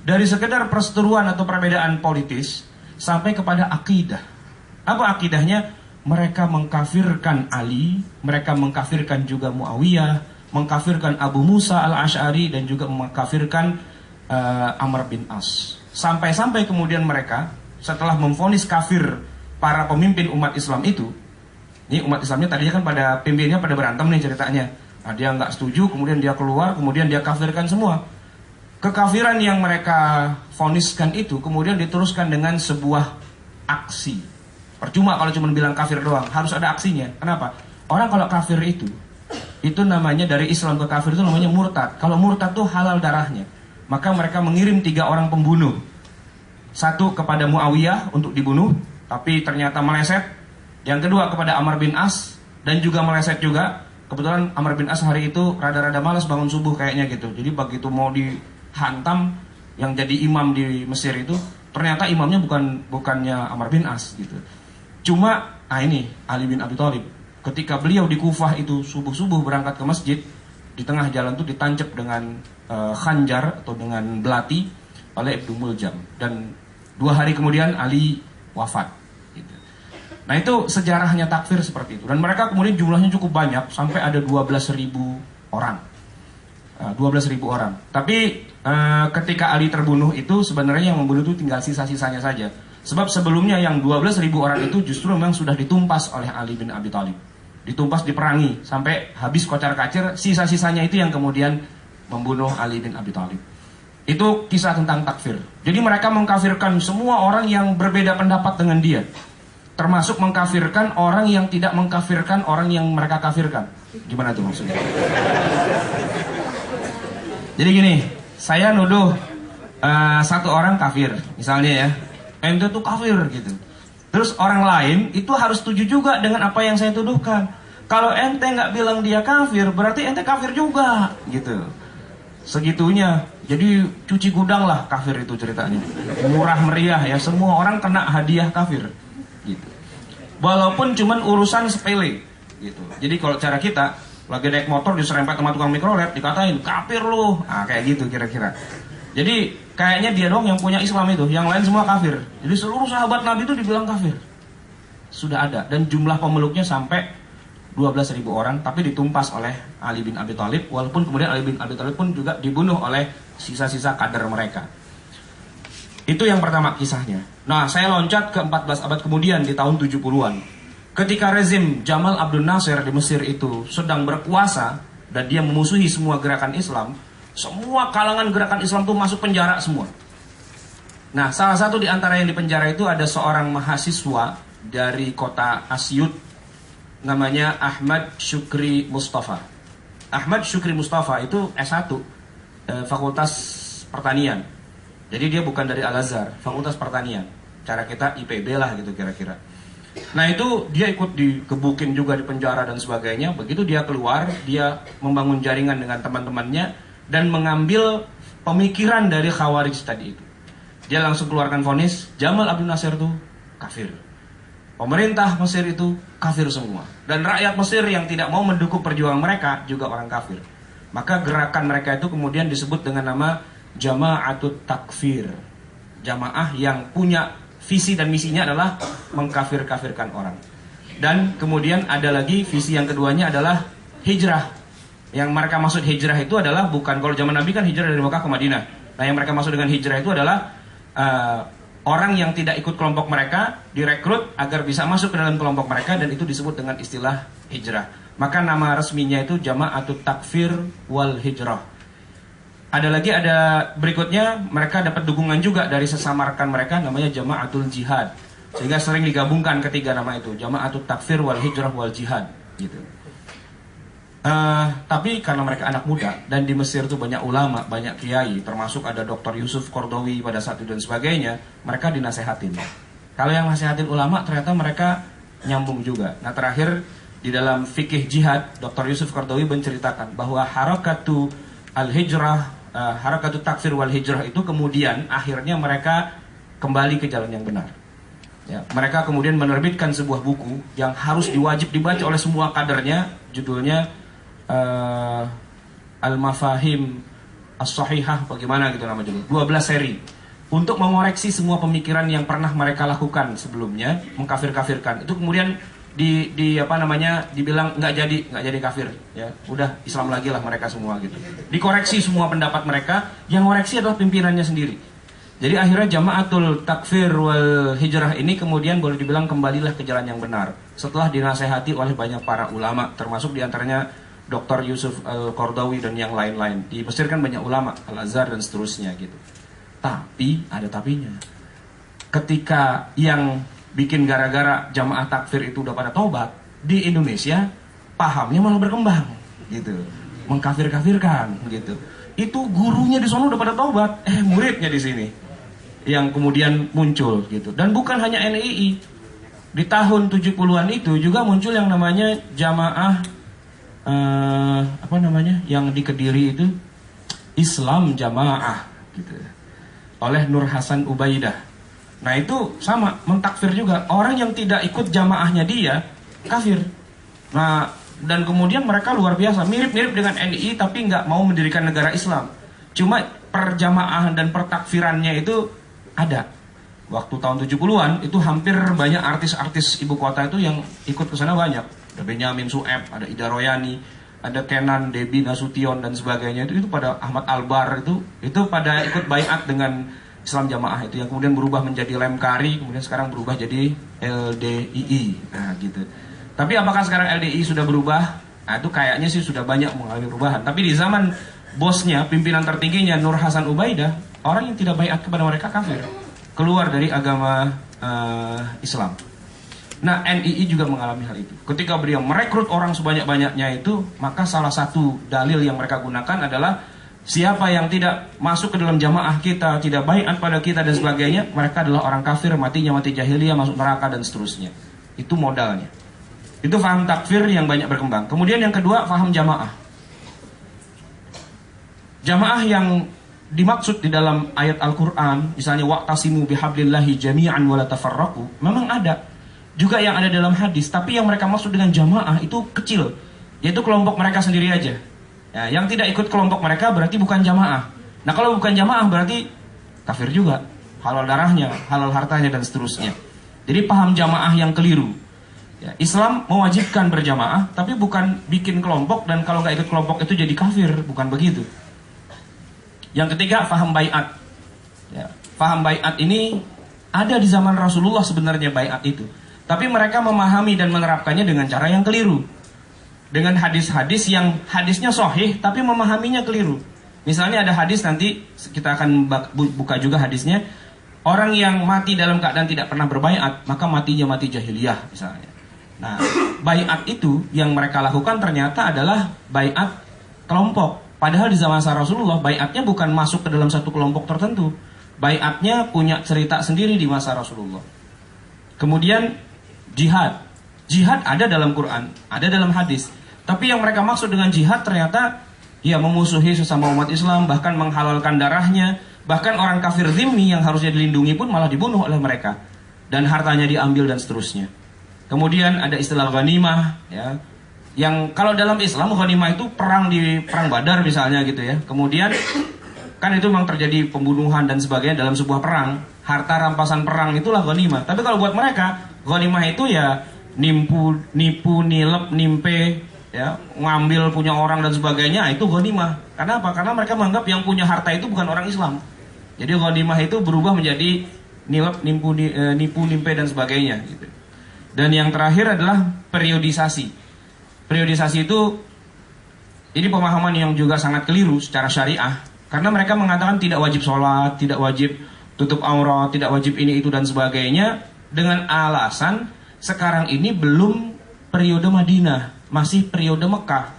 dari sekedar perseteruan atau perbedaan politis sampai kepada akidah. Apa akidahnya? Mereka mengkafirkan Ali, mereka mengkafirkan juga Muawiyah, mengkafirkan Abu Musa al-Ash'ari, dan juga mengkafirkan Amr bin As. Sampai-sampai kemudian mereka setelah memvonis kafir para pemimpin umat Islam itu, ini umat Islamnya tadinya kan pada pimpinnya pada berantem nih ceritanya. Nah, dia nggak setuju, kemudian dia keluar, kemudian dia kafirkan semua. Kekafiran yang mereka voniskan itu kemudian diteruskan dengan sebuah aksi. Percuma kalau cuma bilang kafir doang, harus ada aksinya. Kenapa? Orang kalau kafir itu namanya dari Islam ke kafir itu namanya murtad. Kalau murtad tuh halal darahnya. Maka mereka mengirim 3 orang pembunuh. Satu kepada Muawiyah untuk dibunuh, tapi ternyata meleset. Yang kedua kepada Amr bin As, dan juga meleset juga. Kebetulan Amr bin As hari itu rada-rada malas bangun subuh kayaknya gitu. Jadi begitu mau dihantam yang jadi imam di Mesir itu, ternyata imamnya bukannya Amr bin As gitu. Cuma ini Ali bin Abi Thalib. Ketika beliau di Kufah itu subuh-subuh berangkat ke masjid, di tengah jalan itu ditancap dengan khanjar atau dengan belati oleh Ibnu Muljam, dan 2 hari kemudian Ali wafat gitu. Nah, itu sejarahnya takfir seperti itu. Dan mereka kemudian jumlahnya cukup banyak, sampai ada 12.000 orang. 12.000 orang. Tapi ketika Ali terbunuh itu sebenarnya yang membunuh itu tinggal sisa-sisanya saja. Sebab sebelumnya yang 12.000 orang itu justru memang sudah ditumpas oleh Ali bin Abi Thalib. Ditumpas, diperangi sampai habis kocar-kacir, sisa-sisanya itu yang kemudian membunuh Ali bin Abi Thalib. Itu kisah tentang takfir. Jadi mereka mengkafirkan semua orang yang berbeda pendapat dengan dia, termasuk mengkafirkan orang yang tidak mengkafirkan orang yang mereka kafirkan. Gimana tuh maksudnya? Jadi gini, saya nuduh satu orang kafir, misalnya ya, ente tuh kafir gitu. Terus orang lain itu harus setuju juga dengan apa yang saya tuduhkan. Kalau ente nggak bilang dia kafir, berarti ente kafir juga gitu. Segitunya. Jadi cuci gudang lah kafir itu ceritanya. Murah meriah ya, semua orang kena hadiah kafir gitu. Walaupun cuman urusan sepele gitu. Jadi kalau cara kita lagi naik motor diserempet sama tukang mikrolet, dikatain kafir lu. Kayak gitu kira-kira. Jadi kayaknya dia dong yang punya Islam itu, yang lain semua kafir. Jadi seluruh sahabat Nabi itu dibilang kafir. Sudah ada, dan jumlah pemeluknya sampai 12.000 orang, tapi ditumpas oleh Ali bin Abi Thalib. Walaupun kemudian Ali bin Abi Thalib pun juga dibunuh oleh sisa-sisa kader mereka. Itu yang pertama kisahnya. Nah, saya loncat ke 14 abad kemudian di tahun 70-an. Ketika rezim Jamal Abdel Nasser di Mesir itu sedang berkuasa dan dia memusuhi semua gerakan Islam, semua kalangan gerakan Islam itu masuk penjara semua. Nah, salah satu di antara yang di penjara itu ada seorang mahasiswa dari kota Asyut, namanya Ahmad Syukri Mustafa. Ahmad Syukri Mustafa itu S1, Fakultas Pertanian. Jadi dia bukan dari Al-Azhar, Fakultas Pertanian. Cara kita IPB lah gitu kira-kira. Nah, itu dia ikut digebukin juga di penjara dan sebagainya. Begitu dia keluar, dia membangun jaringan dengan teman-temannya dan mengambil pemikiran dari Khawarij tadi itu. Dia langsung keluarkan vonis, Jamal Abdel Nasser itu kafir. Pemerintah Mesir itu kafir semua. Dan rakyat Mesir yang tidak mau mendukung perjuangan mereka juga orang kafir. Maka gerakan mereka itu kemudian disebut dengan nama Jama'atut Takfir. Jamaah yang punya visi dan misinya adalah mengkafir-kafirkan orang. Dan kemudian ada lagi visi yang keduanya adalah hijrah. Yang mereka maksud hijrah itu adalah bukan, kalau zaman Nabi kan hijrah dari Mekah ke Madinah. Nah, yang mereka maksud dengan hijrah itu adalah orang yang tidak ikut kelompok mereka direkrut agar bisa masuk ke dalam kelompok mereka, dan itu disebut dengan istilah hijrah. Maka nama resminya itu Jama'atut Takfir wal Hijrah. Ada berikutnya, mereka dapat dukungan juga dari sesama rekan mereka namanya Jama'atul Jihad. Sehingga sering digabungkan ketiga nama itu, Jama'atut Takfir wal Hijrah wal Jihad gitu. Tapi karena mereka anak muda dan di Mesir itu banyak ulama, banyak kiai, termasuk ada Dr. Yusuf Qaradawi pada saat itu dan sebagainya, mereka dinasehatin. Kalau yang nasehatin ulama ternyata mereka nyambung juga. Nah, terakhir di dalam fikih jihad, Dr. Yusuf Qaradawi menceritakan bahwa harakatu al-hijrah, harakatu takfir wal hijrah itu kemudian akhirnya mereka kembali ke jalan yang benar. Ya, mereka kemudian menerbitkan sebuah buku yang harus diwajib dibaca oleh semua kadernya, judulnya Al-Mafahim As-Sahihah, bagaimana gitu nama judul. 12 seri untuk mengoreksi semua pemikiran yang pernah mereka lakukan sebelumnya, mengkafir-kafirkan. Itu kemudian dibilang nggak jadi kafir, ya udah Islam lagi lah mereka semua gitu. Dikoreksi semua pendapat mereka, yang koreksi adalah pimpinannya sendiri. Jadi akhirnya Jama'atul Takfir wal Hijrah ini kemudian boleh dibilang kembalilah ke jalan yang benar setelah dinasehati oleh banyak para ulama, termasuk diantaranya Dr. Yusuf Al-Qardawi dan yang lain-lain. Di Mesir kan banyak ulama, Al-Azhar dan seterusnya gitu. Tapi ada tapinya. Ketika yang bikin gara-gara jamaah takfir itu udah pada taubat, di Indonesia pahamnya malah berkembang gitu, mengkafir-kafirkan gitu. Itu gurunya di sana udah pada taubat, muridnya di sini yang kemudian muncul gitu. Dan bukan hanya NII, di tahun 70-an itu juga muncul yang namanya jamaah yang di Kediri itu Islam Jamaah gitu, oleh Nur Hasan Ubaidah. Nah itu sama, mentakfir juga. Orang yang tidak ikut jamaahnya dia kafir. Nah dan kemudian mereka luar biasa, mirip-mirip dengan NII tapi nggak mau mendirikan negara Islam. Cuma perjamaah dan pertakfirannya itu ada. Waktu tahun 70-an itu hampir banyak artis-artis ibu kota itu yang ikut ke sana banyak. Ada Benyamin Sueb, ada Ida Royani, ada Kenan, Debbie Nasution dan sebagainya. Itu pada Ahmad Albar itu pada ikut baiat dengan Islam Jamaah itu, yang kemudian berubah menjadi Lemkari, kemudian sekarang berubah jadi LDII. Nah gitu. Tapi apakah sekarang LDII sudah berubah? Nah itu kayaknya sih sudah banyak mengalami perubahan. Tapi di zaman bosnya, pimpinan tertingginya Nur Hasan Ubaidah, orang yang tidak baiat kepada mereka kafir, keluar dari agama Islam. Nah NII juga mengalami hal itu. Ketika beliau merekrut orang sebanyak-banyaknya itu, maka salah satu dalil yang mereka gunakan adalah siapa yang tidak masuk ke dalam jamaah kita, tidak baiat pada kita dan sebagainya, mereka adalah orang kafir, matinya mati jahiliyah, masuk neraka dan seterusnya. Itu modalnya. Itu faham takfir yang banyak berkembang. Kemudian yang kedua, faham jamaah. Jamaah yang dimaksud di dalam ayat Al-Quran, misalnya wa'tasimu bihablillahi jami'an wa la tafarraqu, memang ada. Juga yang ada dalam hadis, tapi yang mereka maksud dengan jamaah itu kecil, yaitu kelompok mereka sendiri aja. Ya, yang tidak ikut kelompok mereka berarti bukan jamaah. Nah kalau bukan jamaah berarti kafir juga, halal darahnya, halal hartanya dan seterusnya. Jadi paham jamaah yang keliru. Ya, Islam mewajibkan berjamaah, tapi bukan bikin kelompok dan kalau nggak ikut kelompok itu jadi kafir, bukan begitu. Yang ketiga, faham baiat. Ya, faham baiat ini ada di zaman Rasulullah sebenarnya baiat itu. Tapi mereka memahami dan menerapkannya dengan cara yang keliru. Dengan hadis-hadis yang hadisnya sahih tapi memahaminya keliru. Misalnya ada hadis, nanti kita akan buka juga hadisnya. Orang yang mati dalam keadaan tidak pernah berbaiat, maka matinya mati jahiliyah misalnya. Nah, baiat itu yang mereka lakukan ternyata adalah baiat kelompok. Padahal di zaman Rasulullah baiatnya bukan masuk ke dalam satu kelompok tertentu. Baiatnya punya cerita sendiri di masa Rasulullah. Kemudian jihad. Jihad ada dalam Quran, ada dalam hadis. Tapi yang mereka maksud dengan jihad ternyata ya memusuhi sesama umat Islam, bahkan menghalalkan darahnya. Bahkan orang kafir zimmi yang harusnya dilindungi pun malah dibunuh oleh mereka. Dan hartanya diambil dan seterusnya. Kemudian ada istilah ghanimah, ya, yang kalau dalam Islam ghanimah itu perang di perang Badar misalnya gitu ya. Kemudian kan itu memang terjadi pembunuhan dan sebagainya dalam sebuah perang. Harta rampasan perang itulah ghanimah. Tapi kalau buat mereka ghanimah itu ya nipu, nilep, nimpe, ya, ngambil punya orang dan sebagainya, itu ghanimah. Karena apa? Karena mereka menganggap yang punya harta itu bukan orang Islam. Jadi ghanimah itu berubah menjadi nilep, nipu, nimpe dan sebagainya gitu. Dan yang terakhir adalah periodisasi. Periodisasi itu ini pemahaman yang juga sangat keliru secara syariah. Karena mereka mengatakan tidak wajib sholat, tidak wajib tutup aurat, tidak wajib ini itu dan sebagainya, dengan alasan sekarang ini belum periode Madinah, masih periode Mekah.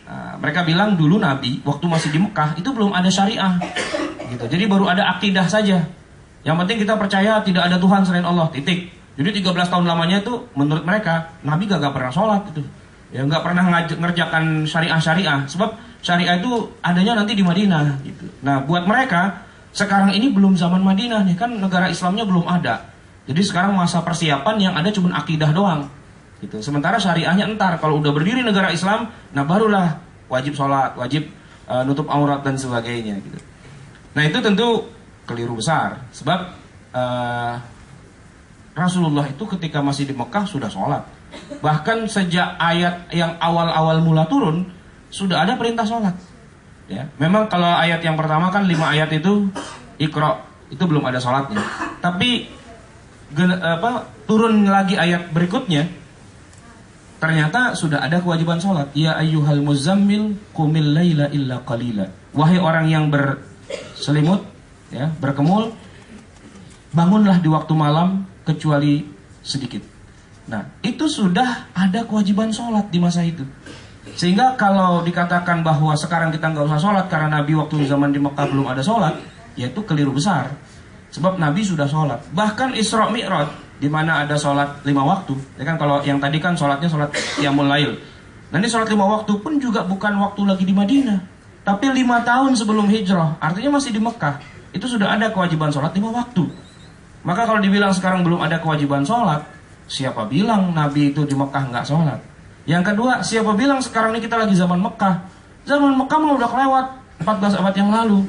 Nah, mereka bilang dulu Nabi waktu masih di Mekah itu belum ada syariah gitu. Jadi baru ada akidah saja. Yang penting kita percaya tidak ada Tuhan selain Allah, titik. Jadi 13 tahun lamanya itu menurut mereka Nabi gak pernah sholat gitu. Ya gak pernah ngerjakan syariah-syariah. Sebab syariah itu adanya nanti di Madinah gitu. Nah buat mereka sekarang ini belum zaman Madinah nih, kan negara Islamnya belum ada. Jadi sekarang masa persiapan yang ada cuma akidah doang gitu. Sementara syariahnya entar, kalau udah berdiri negara Islam, nah barulah wajib sholat, wajib nutup aurat dan sebagainya gitu. Nah itu tentu keliru besar, sebab Rasulullah itu ketika masih di Mekah sudah sholat. Bahkan sejak ayat yang awal-awal mula turun sudah ada perintah sholat. Ya, memang kalau ayat yang pertama kan 5 ayat itu Iqra, itu belum ada sholatnya. Tapi turun lagi ayat berikutnya, ternyata sudah ada kewajiban sholat. Ya ayyuhal muzammil qumil laila illa qalila. Wahai orang yang berselimut, ya, berkemul, bangunlah di waktu malam kecuali sedikit. Nah, itu sudah ada kewajiban sholat di masa itu. Sehingga kalau dikatakan bahwa sekarang kita nggak usah sholat karena Nabi waktu zaman di Mekah belum ada sholat, ya itu keliru besar. Sebab Nabi sudah sholat. Bahkan Isra Mi'raj, di mana ada sholat 5 waktu. Ya kan, kalau yang tadi kan sholatnya sholat Qiyamul Lail. Nah ini sholat 5 waktu pun juga bukan waktu lagi di Madinah, tapi 5 tahun sebelum hijrah. Artinya masih di Mekah. Itu sudah ada kewajiban sholat 5 waktu. Maka kalau dibilang sekarang belum ada kewajiban sholat, siapa bilang Nabi itu di Mekah nggak sholat? Yang kedua, siapa bilang sekarang ini kita lagi zaman Mekah? Zaman Mekah mah udah kelewat 14 abad yang lalu.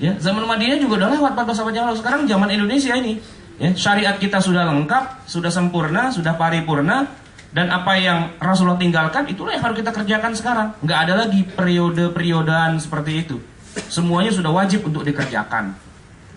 Ya, zaman Madinah juga udah lewat 14 abad yang lalu. Sekarang zaman Indonesia ini, ya, syariat kita sudah lengkap, sudah sempurna, sudah paripurna, dan apa yang Rasulullah tinggalkan itulah yang harus kita kerjakan sekarang. Nggak ada lagi periode-periodean seperti itu. Semuanya sudah wajib untuk dikerjakan.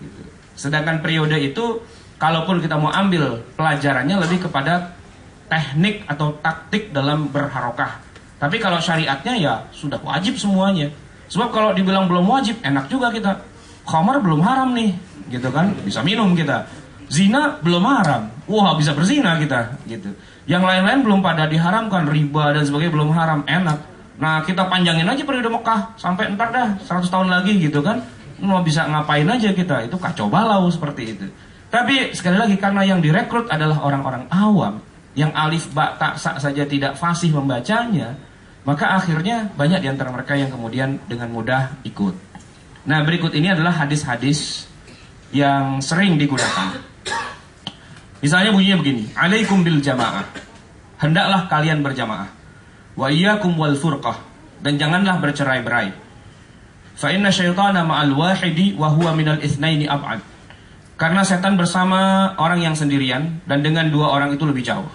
Gitu. Sedangkan periode itu, kalaupun kita mau ambil pelajarannya lebih kepada teknik atau taktik dalam berharokah. Tapi kalau syariatnya ya sudah wajib semuanya. Sebab kalau dibilang belum wajib, enak juga kita. Khamar belum haram nih, gitu kan? Bisa minum kita. Zina belum haram, wah bisa berzina kita, gitu. Yang lain-lain belum pada diharamkan, riba dan sebagainya belum haram, enak. Nah kita panjangin aja periode Mekah sampai entar dah 100 tahun lagi, gitu kan? Mau bisa ngapain aja kita, itu kacau balau seperti itu. Tapi sekali lagi karena yang direkrut adalah orang-orang awam, yang alif ba ta sa saja tidak fasih membacanya, maka akhirnya banyak di antara mereka yang kemudian dengan mudah ikut. Nah berikut ini adalah hadis-hadis yang sering digunakan. Misalnya bunyinya begini, alaikum bil jamaah, hendaklah kalian berjamaah, wa iyyakum wal furqah, dan janganlah bercerai-berai. Fa inna syaitana ma'al wahidi wa huwa minal itsnaini ab'ad. Karena setan bersama orang yang sendirian dan dengan 2 orang itu lebih jauh.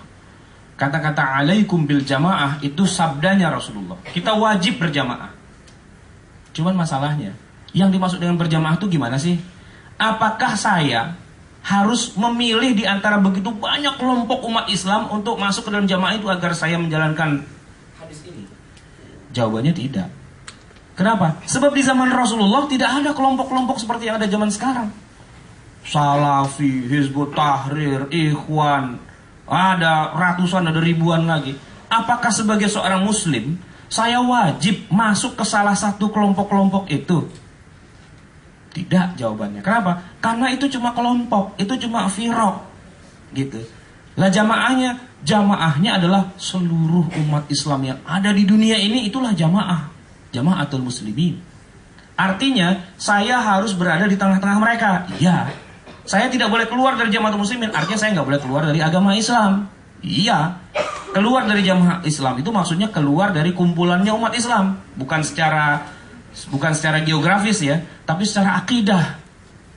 Kata-kata alaikum bil jamaah itu sabdanya Rasulullah. Kita wajib berjamaah. Cuman masalahnya, yang dimaksud dengan berjamaah itu gimana sih? Apakah saya harus memilih di antara begitu banyak kelompok umat Islam untuk masuk ke dalam jamaah itu agar saya menjalankan hadis ini? Jawabannya tidak. Kenapa? Sebab di zaman Rasulullah tidak ada kelompok-kelompok seperti yang ada zaman sekarang. Salafi, Hizbut Tahrir, Ikhwan, ada ratusan, ada ribuan lagi. Apakah sebagai seorang muslim saya wajib masuk ke salah satu kelompok-kelompok itu? Tidak jawabannya. Kenapa? Karena itu cuma kelompok, itu cuma firaq, gitu. Lah jamaahnya adalah seluruh umat Islam yang ada di dunia ini, itulah jamaah, jamaatul muslimin. Artinya saya harus berada di tengah-tengah mereka. Iya. Saya tidak boleh keluar dari jamaatul muslimin, artinya saya nggak boleh keluar dari agama Islam. Iya. Keluar dari jamaah Islam itu maksudnya keluar dari kumpulannya umat Islam, bukan secara geografis ya, tapi secara akidah.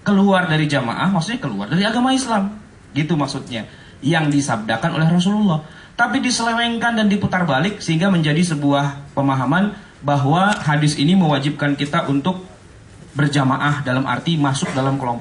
Keluar dari jamaah maksudnya keluar dari agama Islam. Gitu maksudnya yang disabdakan oleh Rasulullah. Tapi diselewengkan dan diputar balik sehingga menjadi sebuah pemahaman bahwa hadis ini mewajibkan kita untuk berjamaah dalam arti masuk dalam kelompok